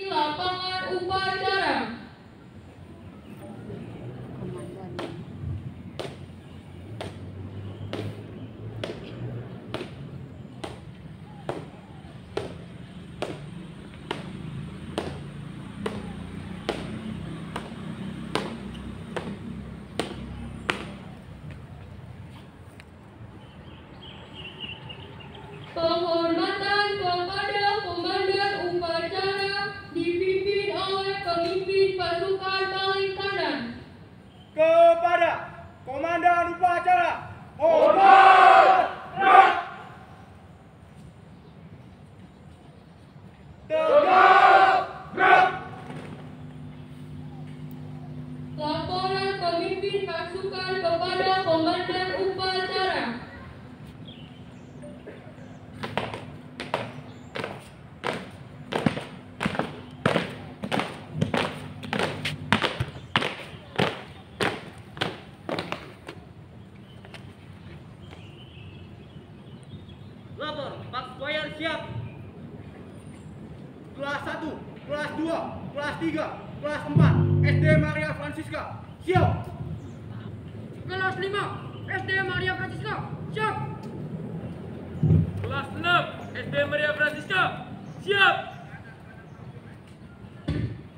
lapangan upacara. Penghormatan kepada komandan upacara dipimpin oleh pemimpin pasukan paling kanan. Kepada komandan upacara, hormat, gerak, tegak, gerak. Laporan pemimpin pasukan kepada komandan upacara. Lapor, Pak Squire siap. Kelas 1, kelas 2, kelas 3, kelas 4, SD Maria Francisca, siap. Kelas 5, SD Maria Francisca, siap. Kelas 6, SD Maria Francisca, siap.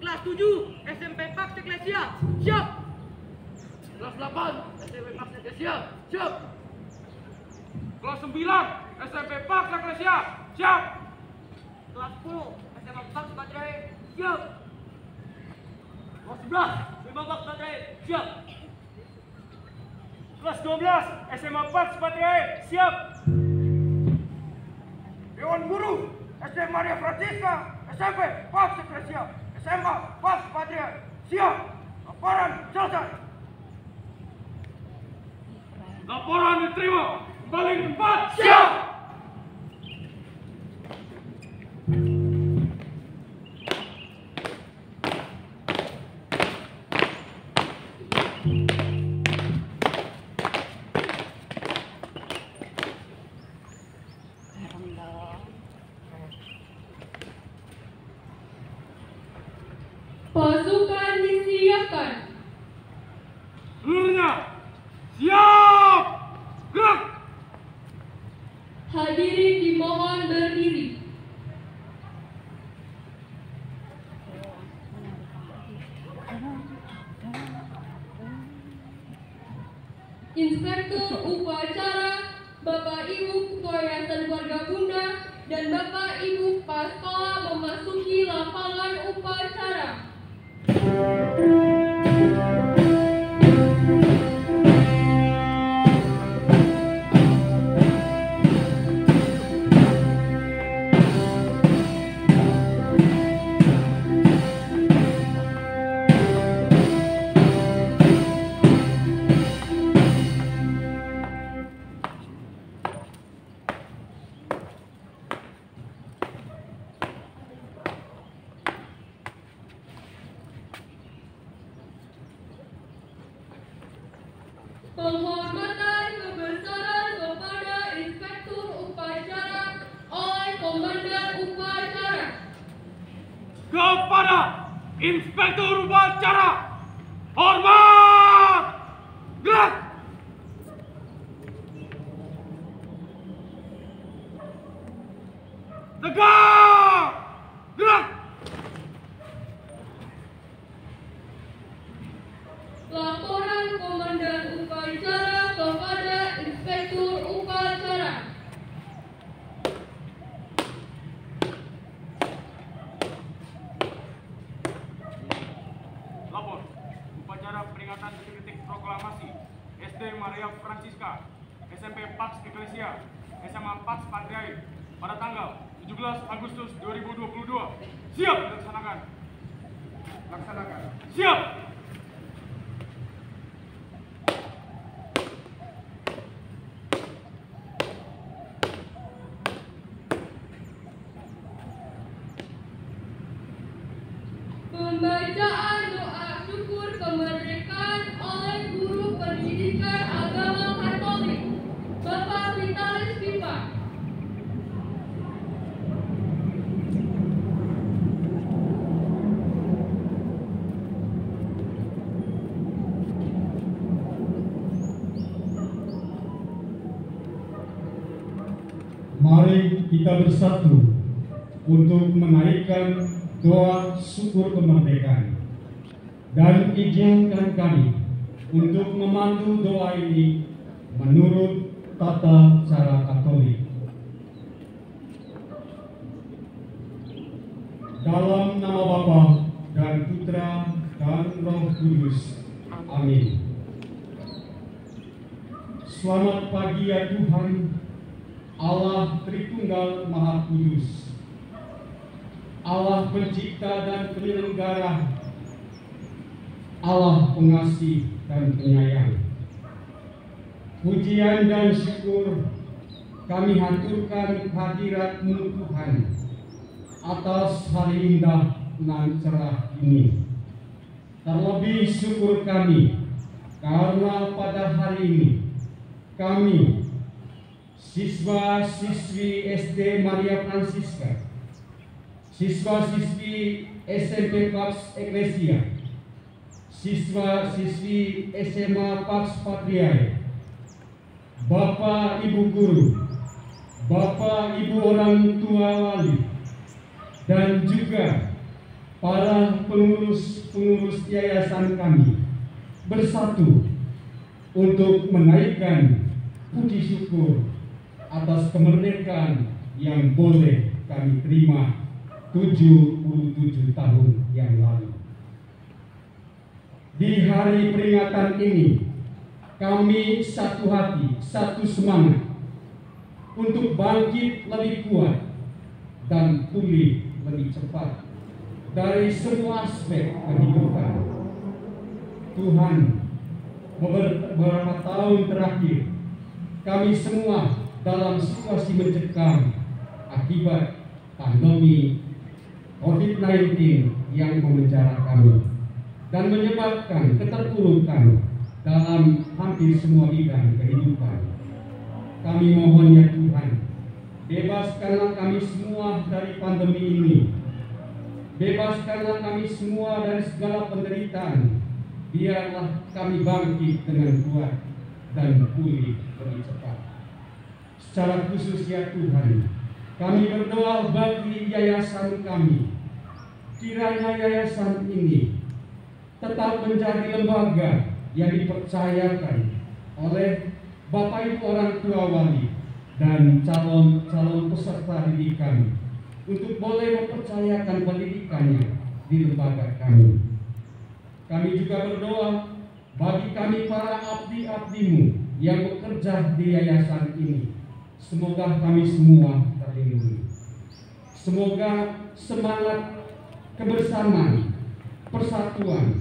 Kelas 7, SMP Pax Ecclesia, siap. Kelas 8, SMP Pax Ecclesia, siap. Kelas 9, SMP Pax Ecclesia, siap. Kelas 10, SMA Pax Patriae, siap. Kelas 11, SMA Pax Patriae, siap. Kelas 12, SMA Pax Patriae, siap. Dewan Guru, SD Maria Francisca, SMP Pax Ecclesia, SMA Pax Patriae, siap. Laporan selesai. Laporan diterima. Baling 4, siap. Pasukan disiapkan. Seluruhnya siap. Gerak. Hadirin dimohon berdiri. Inspektur upacara, Bapak Ibu Ketua Yayasan Keluarga Bunda, dan Bapak Ibu Kepala Sekolah memasuki lapangan upacara. Penghormatan kebesaran kepada Inspektur upacara oleh Komandan upacara. Kepada Inspektur upacara, hormat. Gerak. Tegak. Gerak. Laporan Komandan upacara kepada Inspektur upacara. Lapor, upacara peringatan detik-detik proklamasi SD Maria Francisca, SMP Pax Ecclesia, SMA Pax Patriae pada tanggal 17 Agustus 2022. Siap dilaksanakan. Laksanakan. Siap. Pembacaan doa syukur kemerdekaan oleh Guru Pendidikan Agama Katolik, Bapak Vitalis Pipa. Mari kita bersatu untuk menaikkan doa syukur kemerdekaan. Dan izinkan kami untuk memandu doa ini menurut tata cara Katolik. Dalam nama Bapa dan Putra dan Roh Kudus. Amin. Selamat pagi ya Tuhan, Allah Tritunggal Maha Kudus, Allah pencipta dan penyelenggara, Allah pengasih dan penyayang. Pujian dan syukur kami haturkan hadirat-Mu Tuhan atas hari indah nan cerah ini. Terlebih syukur kami karena pada hari ini kami siswa-siswi SD Maria Francisca, siswa-siswi SMP Pax Ecclesia, siswa-siswi SMA Pax Patriae, Bapak Ibu guru, Bapak Ibu orang tua wali, dan juga para pengurus yayasan kami bersatu untuk menaikkan puji syukur atas kemerdekaan yang boleh kami terima 77 tahun yang lalu. Di hari peringatan ini, kami satu hati, satu semangat untuk bangkit lebih kuat dan pulih lebih cepat dari semua aspek kehidupan. Tuhan, beberapa tahun terakhir, kami semua dalam situasi mencekam akibat pandemi COVID-19 yang memenjara kami dan menyebabkan keterpurukan dalam hampir semua bidang kehidupan. Kami mohon ya Tuhan, bebaskanlah kami semua dari pandemi ini. Bebaskanlah kami semua dari segala penderitaan. Biarlah kami bangkit dengan kuat dan pulih lebih cepat. Secara khusus ya Tuhan, kami berdoa bagi yayasan kami. Kiranya yayasan ini tetap menjadi lembaga yang dipercayakan oleh Bapak Ibu orang tua wali dan calon peserta didikan untuk boleh mempercayakan pendidikannya di lembaga kami. Kami juga berdoa bagi kami para abdi-abdi-Mu yang bekerja di yayasan ini. Semoga kami semua terlindungi. Semoga semangat kebersamaan, persatuan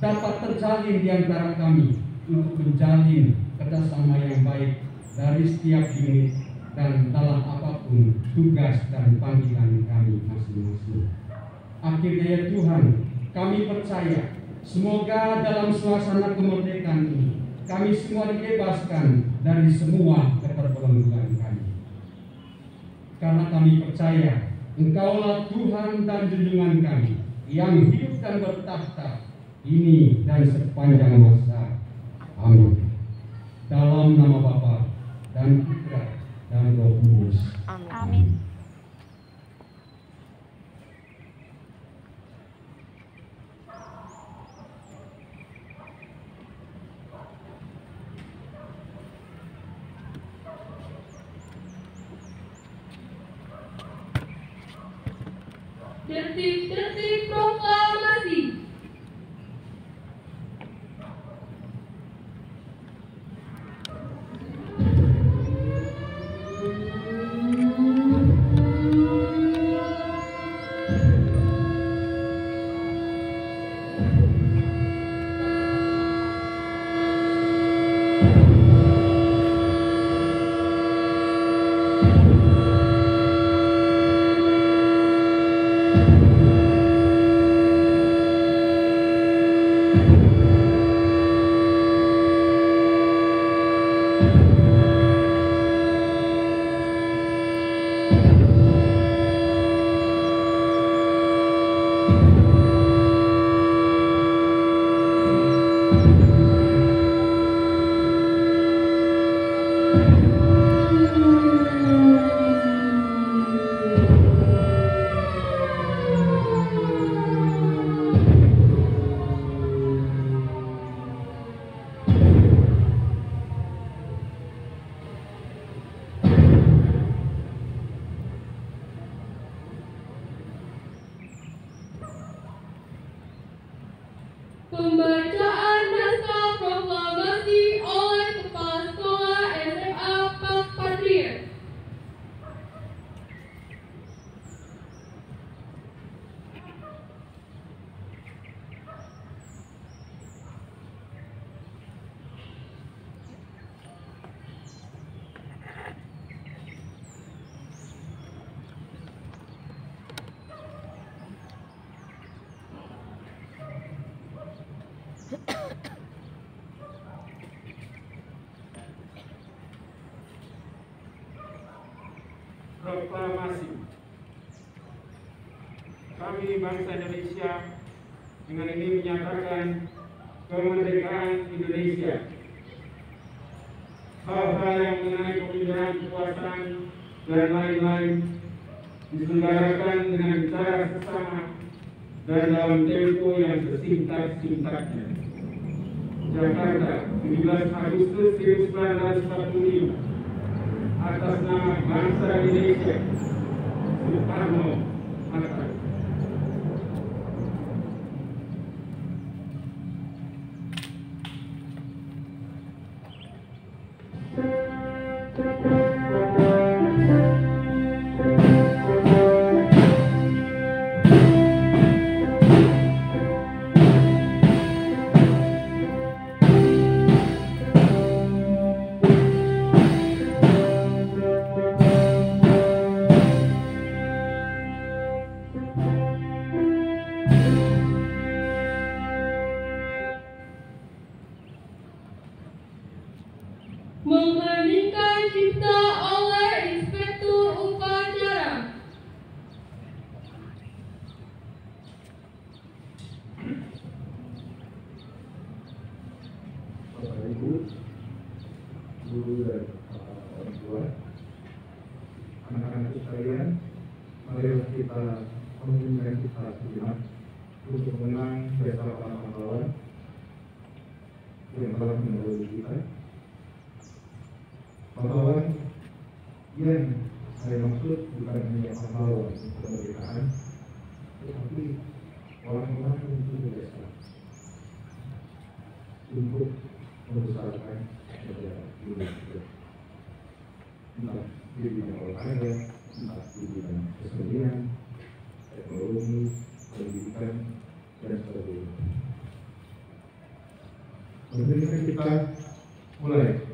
dapat terjalin di antara kami untuk menjalin kerjasama yang baik dari setiap unit dan dalam apapun tugas dan panggilan kami masing-masing. Akhirnya ya Tuhan, kami percaya semoga dalam suasana kemerdekaan ini kami semua dibebaskan dari semua keterbelengguan kami. Karena kami percaya Engkaulah Tuhan dan junjungan kami yang hidup dan bertakhta ini dan sepanjang masa. Amin. Dalam nama Bapa dan Putra dan Roh Kudus. Amin. Detik-detik proklamasi. Proklamasi. Kami bangsa Indonesia dengan ini menyatakan kemerdekaan Indonesia. Hal-hal yang mengenai pemindahan kekuasaan dan lain-lain diselenggarakan dengan cara sesama dan dalam tempo yang sesingkat-singkatnya. Jakarta, 17 Agustus 1945. Atas nama bangsa Indonesia, Soekarno Hatta. Mengheningkan cipta oleh Inspektur Upacara. Bapak Ibu, guru dan orang tua, anak-anak sekalian, mari kita menginginkan kita sejenak untuk mengenang jasa para pahlawan yang telah mendahului kita. Pahlawan yang saya maksud bukan hanya pahlawan kemerdekaan, tetapi orang-orang yang berjasa untuk membesarkan negara Indonesia. Entah di bidang olahraga, entah di bidang kesenian, teknologi, pendidikan, dan sebagainya. Mari kita mulai.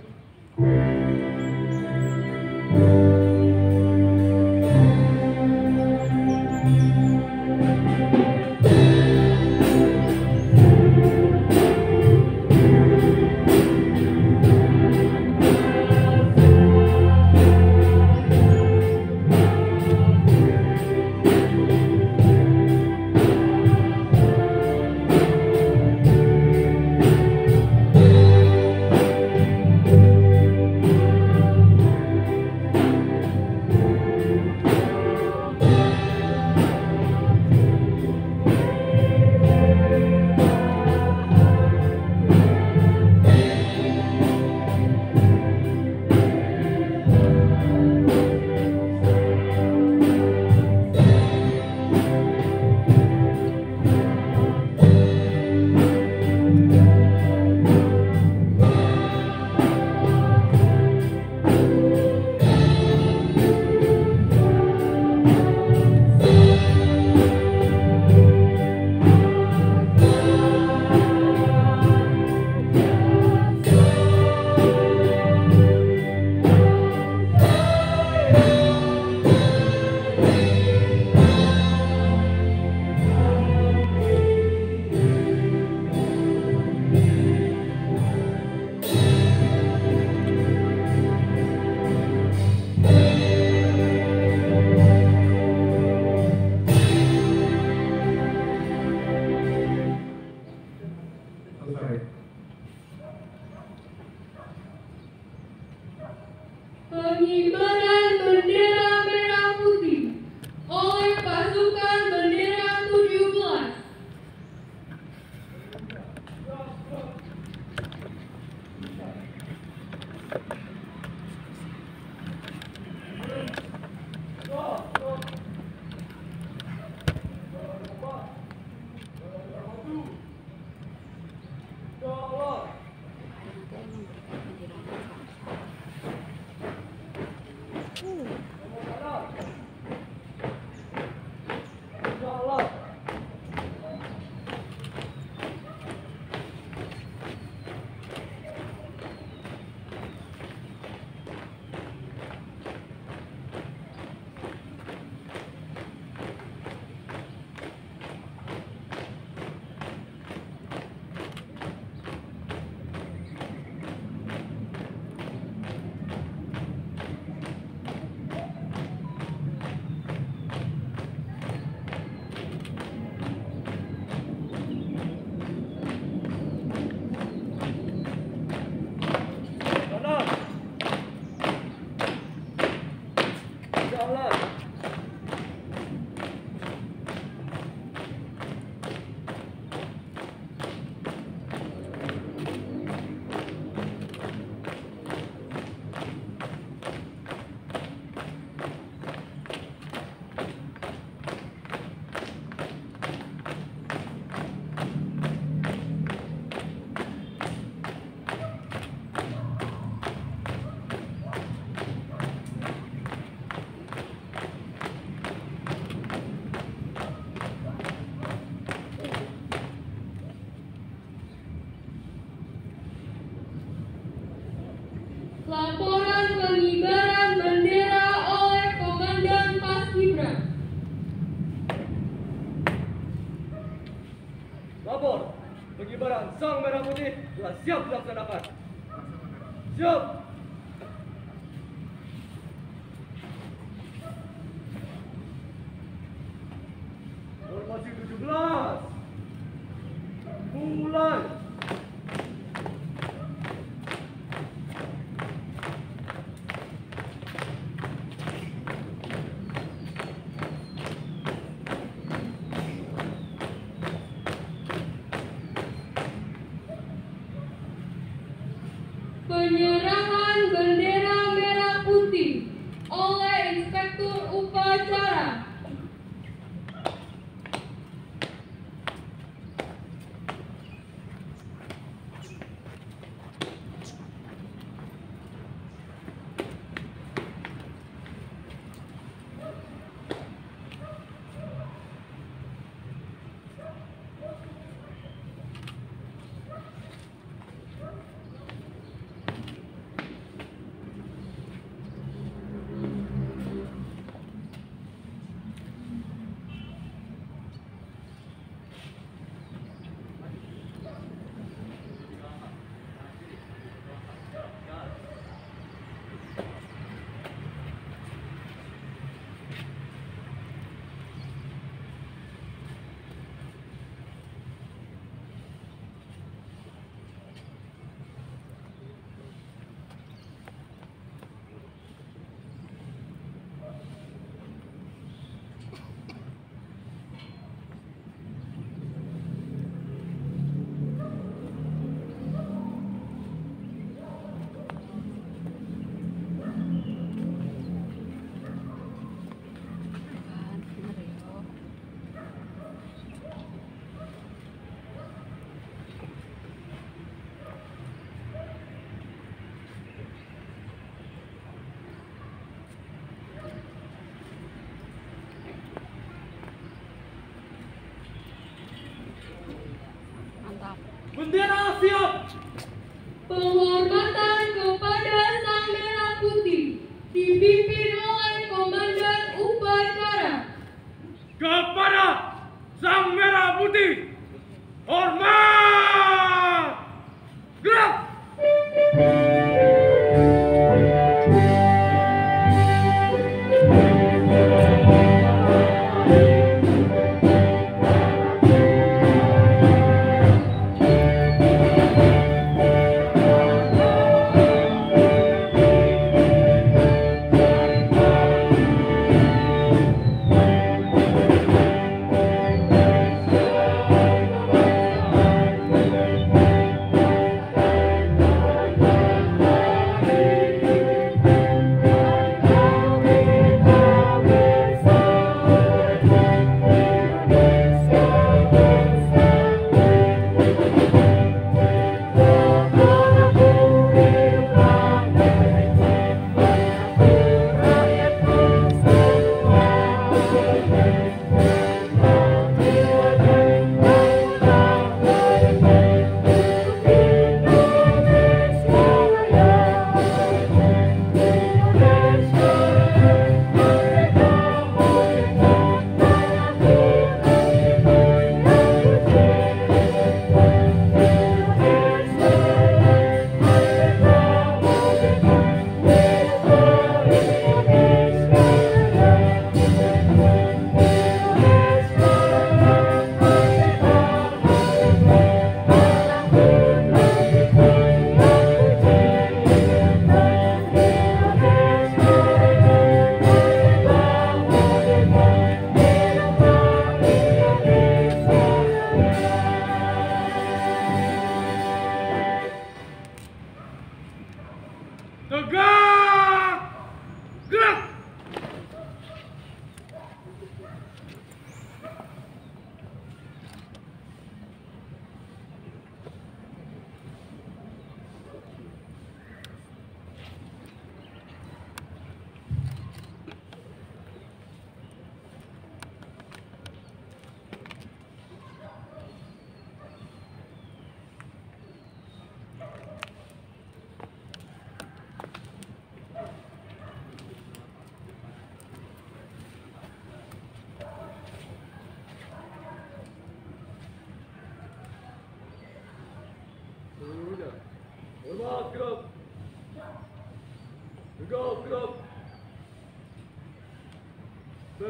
Pengibaran sang merah putih telah siap dilaksanakan. Siap. Formasi 17. Mulai. Penyerahan bendera merah putih oleh Inspektur Upacara. Bendera siap. Penghormatan kepada Sang Merah Putih dipimpin oleh Komandan Upacara. Kepada Sang Merah Putih, hormat! Gerak!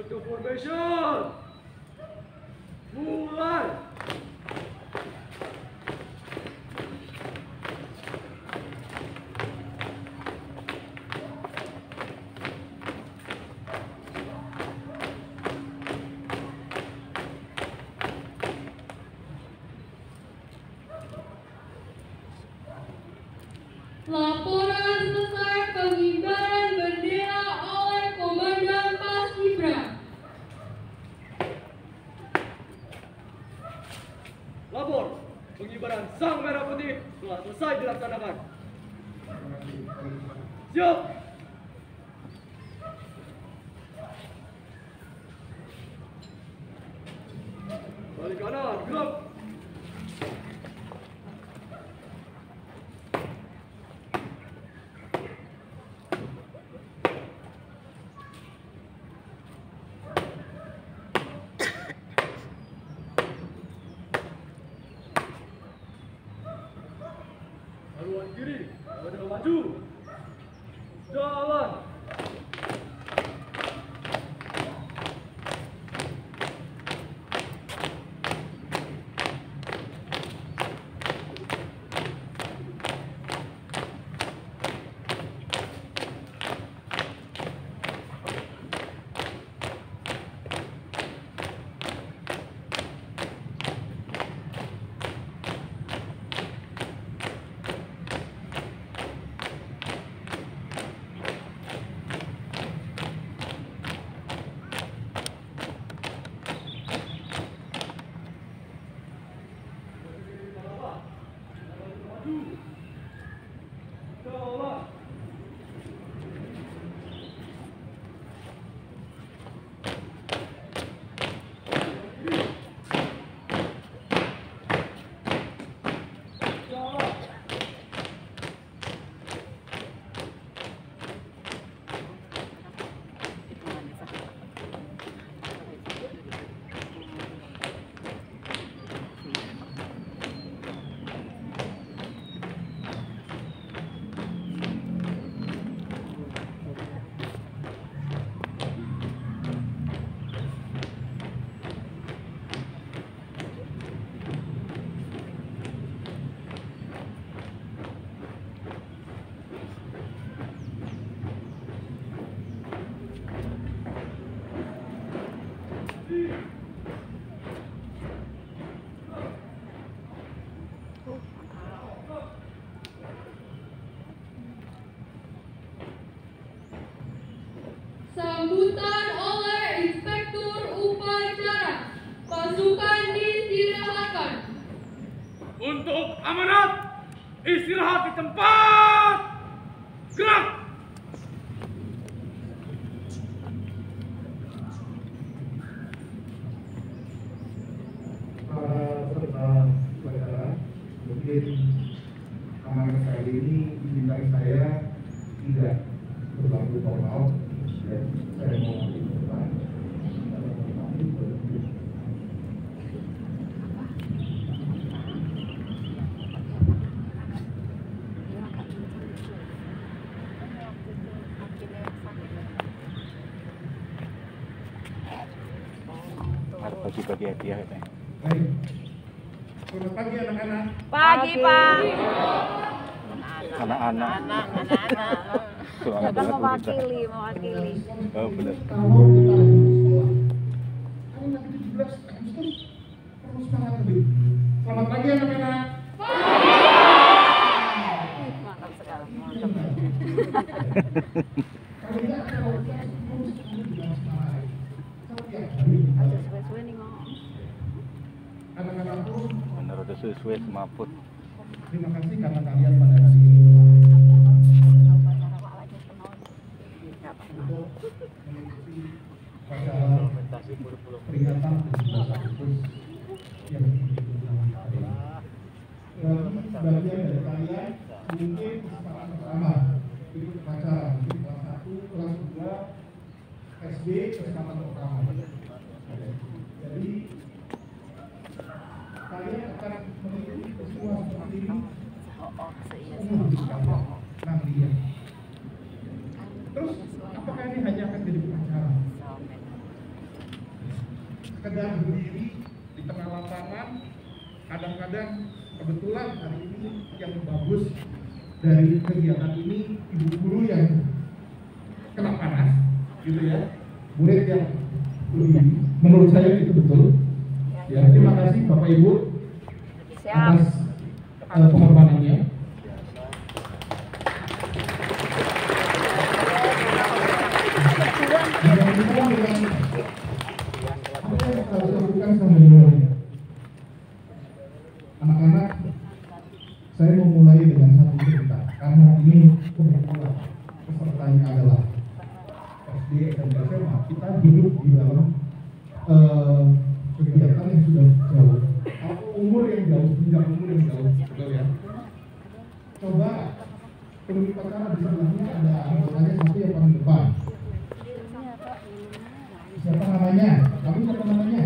to formation. Mulai. Laporan selesai pengibaran bendera oleh Komandan Paskibra. Lapor, pengibaran Sang Merah Putih telah selesai dilaksanakan. Siap. Balik kanan, gerak. Haluan kiri, ada maju. Jalan. Jalan. Sambutan oleh Inspektur Upacara. Pasukan diistirahatkan. Untuk amanat, istirahat di tempat. Gerak. Para peserta upacara, mungkin amanat kali ini dimintai saya tidak berlaku formal, dan saya mau mengucapkan bagi-bagi hadiah ya. baik. Selamat pagi anak-anak. Pagi, Pak. Anak-anak. Semangat Kita banget pemirsa. mewakili. Oh, benar. Kalau kita lagi di sekolah, kalau nanti 17 Agustus perlu semangat lebih. Selamat pagi anak-anak. Mantap sekali. Mantap. Kalau tidak ada ujian, terus kamu juga semangat. Setiap hari Ada sesuai nih, Mang. anak-anakku, Benar udah sesuai semaput. terima kasih karena kalian pada hari ini untuk mengikuti upacara peringatan 17 Agustus yang begitu hari ini. Bagi sebagian dari kalian mungkin kesempatan pertama ikut upacara, mungkin kelas 1, kelas 2, SD kesempatan pertama. Jadi kalian akan mengikuti semua seperti ini umur hidup kalian nantinya. Terus apakah ini hanya akan jadi upacara? sekedar berdiri di tengah lapangan. Kadang-kadang kebetulan hari ini yang bagus dari kegiatan ini ibu guru yang kena panas, gitu ya. Murid yang lebih, menurut saya itu betul. Ya, terima kasih Bapak Ibu atas pengorbanannya. Anak-anak, saya mau mulai dengan satu cerita karena ini kebetulan pesertanya adalah SD, SMP, SMA. Kita duduk di dalam kegiatan yang sudah jauh, atau umur yang jauh, jenjang umur yang jauh, betul ya? Coba pemilik acara di sebelahnya ada anggotanya satu yang paling depan. Siapa namanya? Kamu siapa namanya?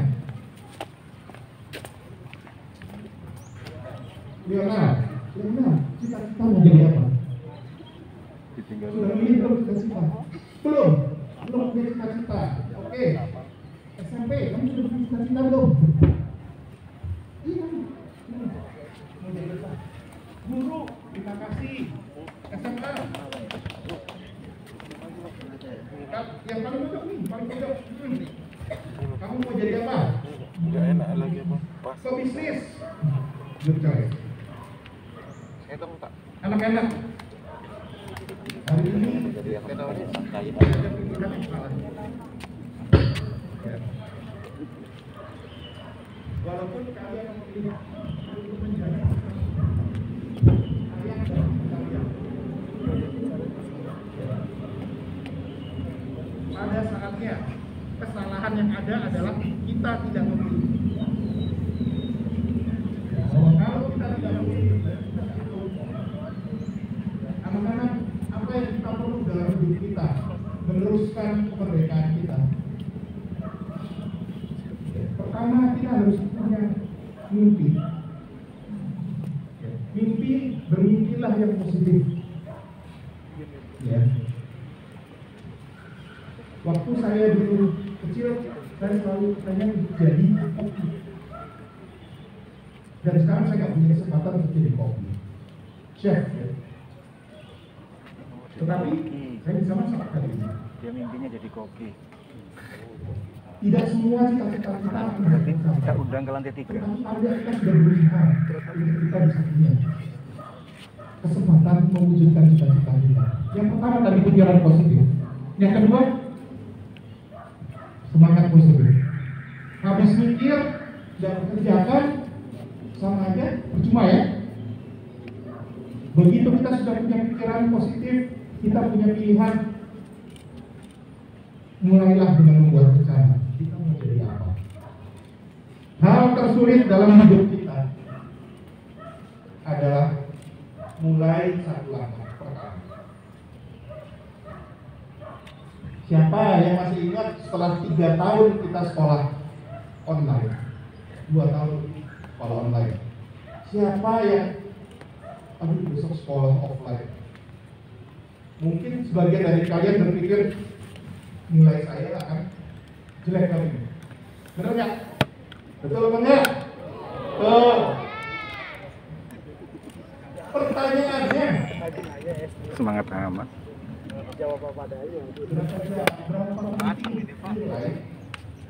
Leonard, cita-cita mau jadi apa? Sudah milih belum cita-cita? Belum punya cita-cita. Oke. SMP, kamu sudah punya cita-cita belum? Iya. Mau jadi apa? Guru, terima kasih. SMA. Yang paling pojok nih, paling pojok. Kamu mau jadi apa? Enggak enak lagi apa? Bisnis. Good choice. Anak-anak, hari ini walaupun kalian memilih untuk menjaga kalian pada saatnya kesalahan yang ada adalah kita tidak memilih. Kalau kita tidak memilih, anak-anak, apa yang kita perlu dalam hidup kita meneruskan kemerdekaan kita? Pertama, kita harus punya mimpi. Mimpi, bermimpilah yang positif. Ya. Waktu saya dulu kecil, saya selalu pengen jadi koki. Dan sekarang saya nggak punya kesempatan untuk jadi koki. Chef, ya. Tetapi saya bisa masak kali ini. Dia mimpinya jadi koki. Tidak semua cita-cita kita Kita undang ke lantai 3. tetapi ada kita sudah berusaha untuk kita bisa punya kesempatan mewujudkan cita-cita kita. Yang pertama tadi pikiran positif. Yang kedua, semangat positif. Habis mikir dan kerjakan sama aja percuma ya. Begitu kita sudah punya pikiran positif, kita punya pilihan, mulailah dengan membuat rencana. Kita mau jadi apa? Hal tersulit dalam hidup kita adalah mulai satu langkah pertama. Siapa yang masih ingat setelah 3 tahun kita sekolah online, 2 tahun sekolah online? Siapa yang besok sekolah offline? Mungkin sebagian dari kalian berpikir nilai saya akan jelek kali ini. Benar nggak? Betul apa enggak? Betul. Pertanyaannya, Semangat amat. berapa nilai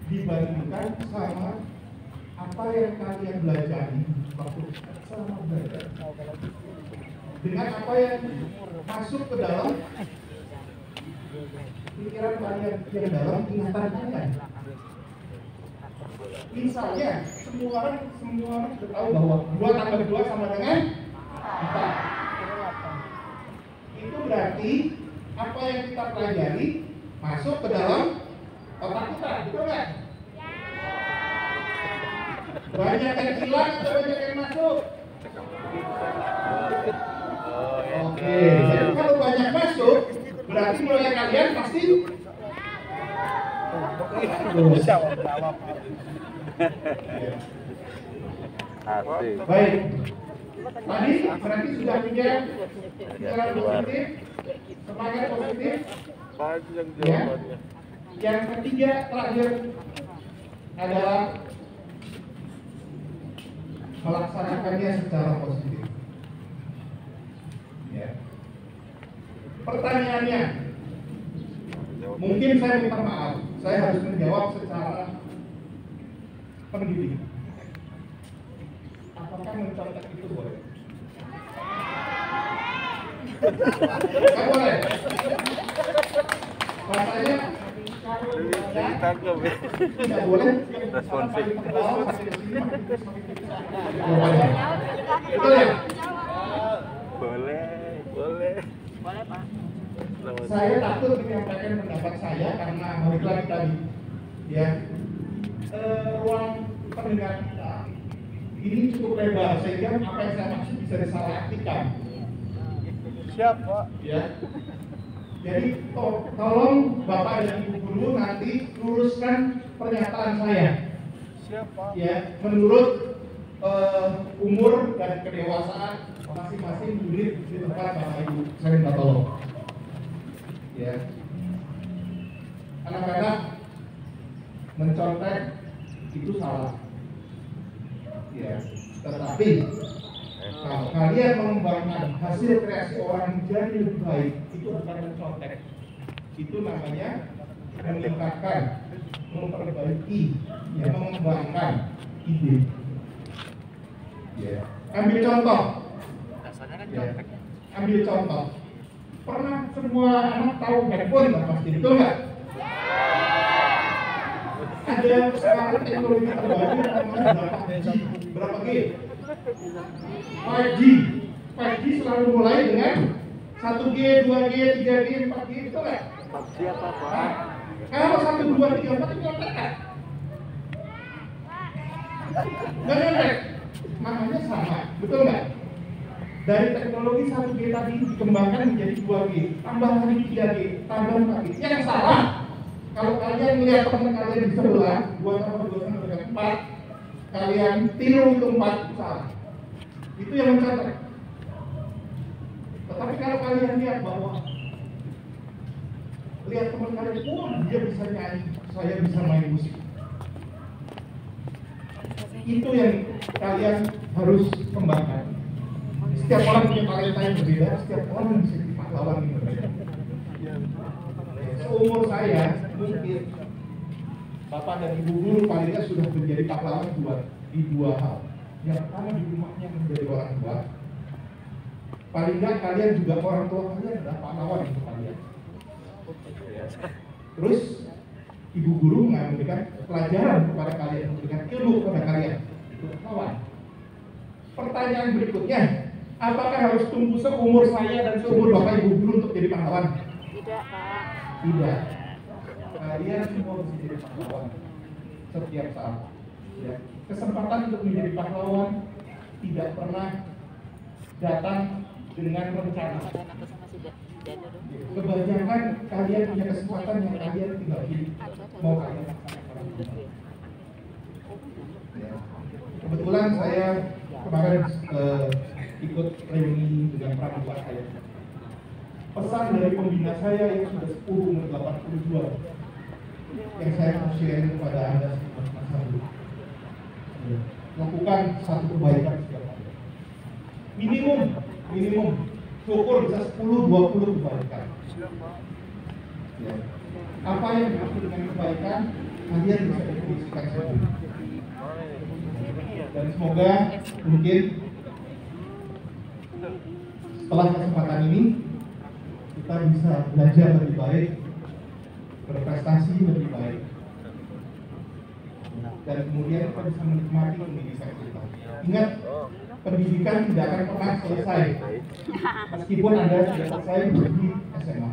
dibandingkan sama apa yang kalian belajari waktu selama belajar dengan apa yang masuk ke dalam pikiran kalian yang dalam ingatan kalian. Misalnya semua orang sudah tahu bahwa 2 tambah 2 sama dengan 4. Itu berarti apa yang kita pelajari masuk ke dalam otak kita, betul nggak? Banyak yang hilang atau banyak yang masuk? Oke, jadi kalau banyak masuk, berarti mulai kalian pasti Asik. baik. Tadi berarti sudah punya pikiran positif, semangat positif. Ya. Yang ketiga terakhir, adalah melaksanakannya secara positif. Ya. Pertanyaannya, mungkin saya minta maaf, saya harus menjawab secara pendidik. Apakah mencontek itu boleh? Nggak boleh. Rasanya kalau tidak boleh. Responsif. Betul ya? Boleh, boleh. Boleh, Pak. Saya takut menyampaikan pendapat saya karena balik lagi tadi, ya, ruang pendengar kita ini cukup lebar sehingga apa yang saya maksud bisa disalahartikan. Siapa? Ya. Jadi tolong Bapak dan Ibu guru nanti luruskan pernyataan saya. Siapa? Ya, menurut umur dan kedewasaan masing-masing murid di tempat Bapak Ibu. Saya minta tolong. Ya. Anak-anak mencontek itu salah. Ya. Tetapi kalau kalian mengembangkan hasil kreasi orang menjadi lebih baik, itu bukan mencontek. Itu namanya meningkatkan, memperbaiki, ya, mengembangkan ide. Ya. Ambil contoh. Ya. Ambil contoh. Pernah semua anak tahu handphone nggak pasti, betul nggak? Ada sekarang teknologi terbaru namanya berapa G? 5G. 5G selalu mulai dengan 1G, 2G, 3G, 4G, betul nggak? Siapa, Pak? Nah, kalau 1, 2, 3, 4 itu nyontek kan? Nggak nyontek. Makanya sama, betul nggak? Dari teknologi 1G tadi dikembangkan menjadi 2G, tambah lagi 3G, tambah 4G. Yang salah, kalau kalian melihat teman kalian di sebelah, 2 tambah 2 sama dengan 4, kalian tiru itu 4, salah. Itu yang mencontek. Tetapi kalau kalian lihat bahwa lihat teman kalian, dia bisa nyanyi, saya bisa main musik. Itu yang kalian harus kembangkan. Setiap orang punya talenta yang berbeda, setiap orang bisa jadi pahlawan yang berbeda. Seumur saya, mungkin Bapak dan Ibu guru paling tidak sudah menjadi pahlawan di dua hal. Yang pertama di rumahnya menjadi orang tua. Paling tidak kalian juga orang tua kalian adalah pahlawan untuk kalian. Terus Ibu guru memberikan pelajaran kepada kalian, memberikan ilmu kepada kalian. Itu pahlawan. Pertanyaan berikutnya, apakah harus tunggu seumur saya dan seumur Bapak Ibu guru untuk jadi pahlawan? Tidak, Pak. Tidak. Kalian semua bisa jadi pahlawan setiap saat. Ya. Kesempatan untuk menjadi pahlawan tidak pernah datang dengan rencana. Kebanyakan kalian punya kesempatan yang kalian tinggal pilih mau kalian laksanakan. Ya. Kebetulan saya kemarin ikut reuni dengan pramuka saya. Pesan dari pembina saya yang sudah sepuh umur 82 yang saya mau share kepada Anda semua. Lakukan satu kebaikan setiap hari. Minimum syukur bisa 10-20 kebaikan. Ya. Apa yang dimaksud dengan kebaikan kalian bisa definisikan sendiri. Dan semoga mungkin setelah kesempatan ini kita bisa belajar lebih baik, berprestasi lebih baik, dan kemudian kita bisa menikmati pendidikan kita. Ingat, pendidikan tidak akan pernah selesai meskipun Anda tidak selesai di SMA.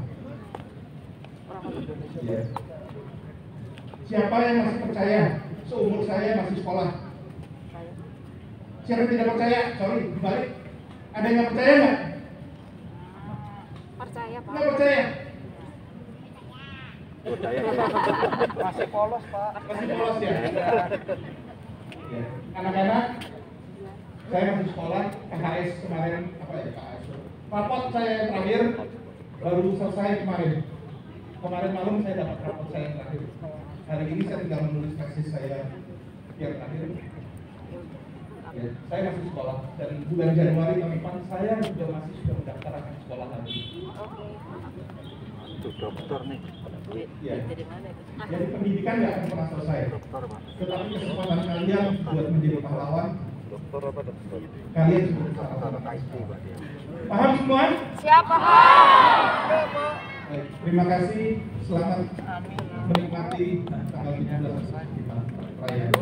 Ya. Siapa yang masih percaya seumur saya masih sekolah? Siapa yang tidak percaya? Sorry, dibalik. Ada yang nggak percaya nggak? Percaya, Pak. Nggak percaya? Masih polos, Pak. Masih polos ya? Ya. Anak-anak, saya masih sekolah KHS kemarin, apa ya KHS? Rapot saya yang terakhir baru selesai kemarin. Kemarin malam saya dapat rapot saya yang terakhir. hari ini saya tinggal menulis tesis saya yang terakhir. Ya, saya masih sekolah dan bulan Januari tahun depan saya juga masih sudah mendaftar akan sekolah lagi. Itu dokter nih. Ya. Dari mana itu? Jadi pendidikan nggak akan pernah selesai. Dokter, Pak. Tetapi kesempatan kalian buat menjadi pahlawan, Dokter apa dokter? kalian sudah Dokter bersama. IT, Pak. Ya. Paham semua? Siapa? Baik, terima kasih. Selamat menikmati tanggal 17 kita perayaan.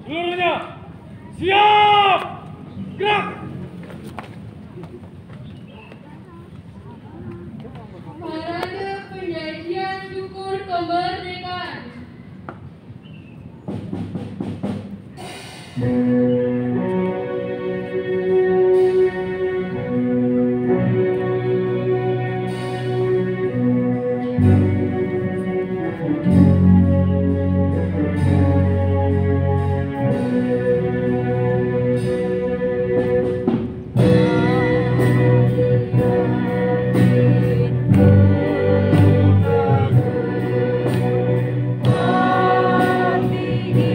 Seluruhnya siap, gerak. Parade penyajian syukur kemerdekaan. Hati ini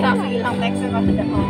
langsung hilang teksnya kalau tidak mau.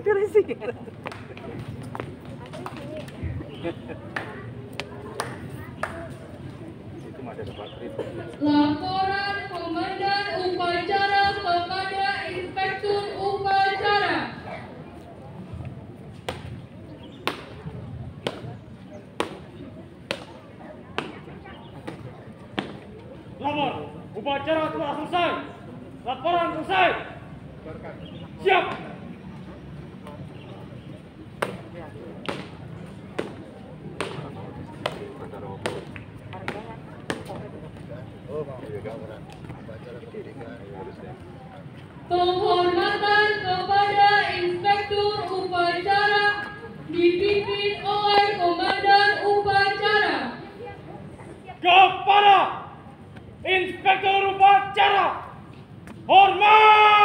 durasi. Laporan Komandan Upacara kepada Inspektur Upacara. Lapor, upacara telah selesai. Laporan selesai. Siap. Penghormatan kepada Inspektur Upacara dipimpin oleh Komandan Upacara. Kepada Inspektur Upacara, hormat!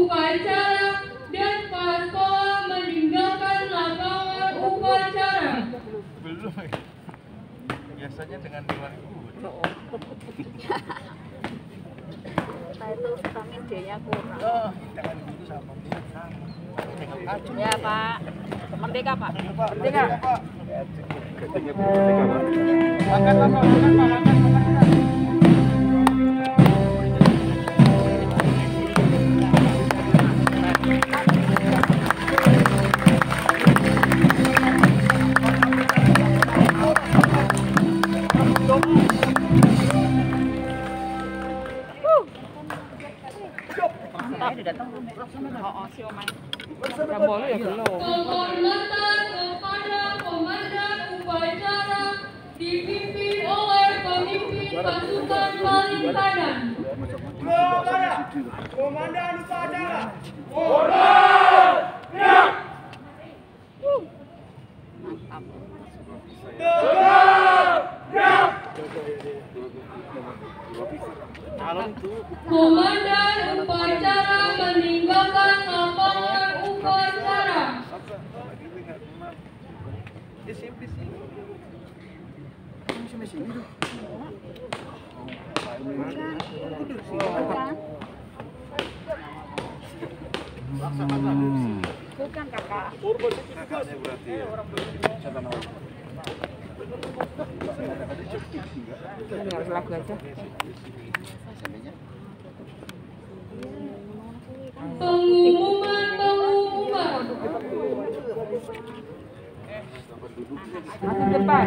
upacara dan prasekolah meninggalkan lapangan upacara. Belum. Biasanya dengan Dewan Guru. Itu vitamin D-nya kurang. Dewan Guru sama Ya Pak. Merdeka Pak. Merdeka. Makan lama, makan. Penghormatan kepada komandan upacara dipimpin oleh pemimpin pasukan paling kanan. Komandan upacara. Komandan upacara meninggalkan lapangan upacara. Bukan kakak. Ini harus lagu aja. Pengumuman. Masuk depan.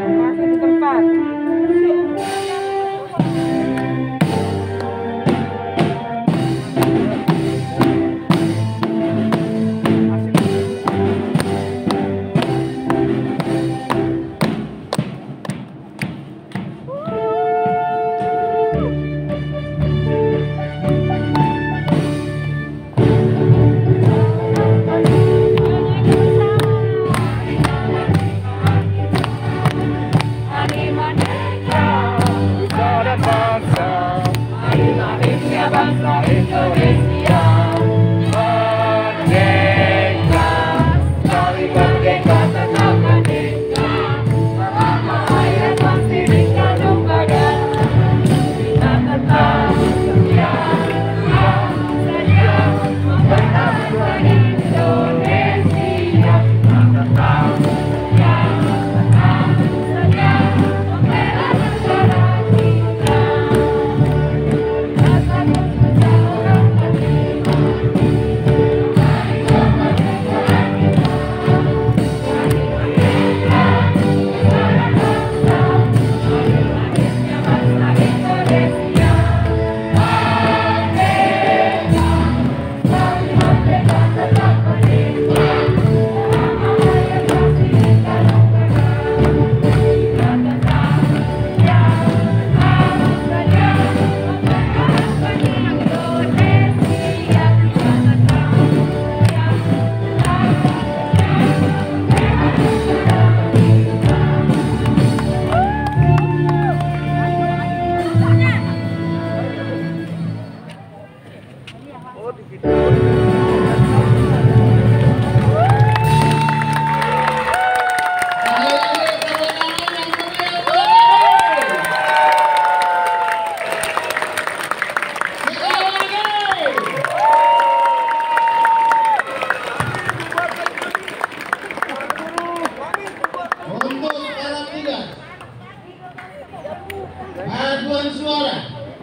Paduan suara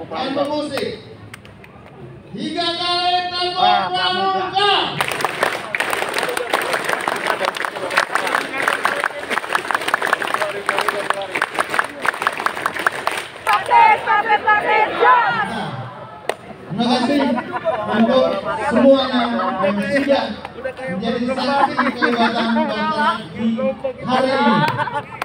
dan musik 3 kali tambah pramuka. Terima kasih untuk semuanya yang sudah menjadi saksi kelibatan bangsa di hari ini.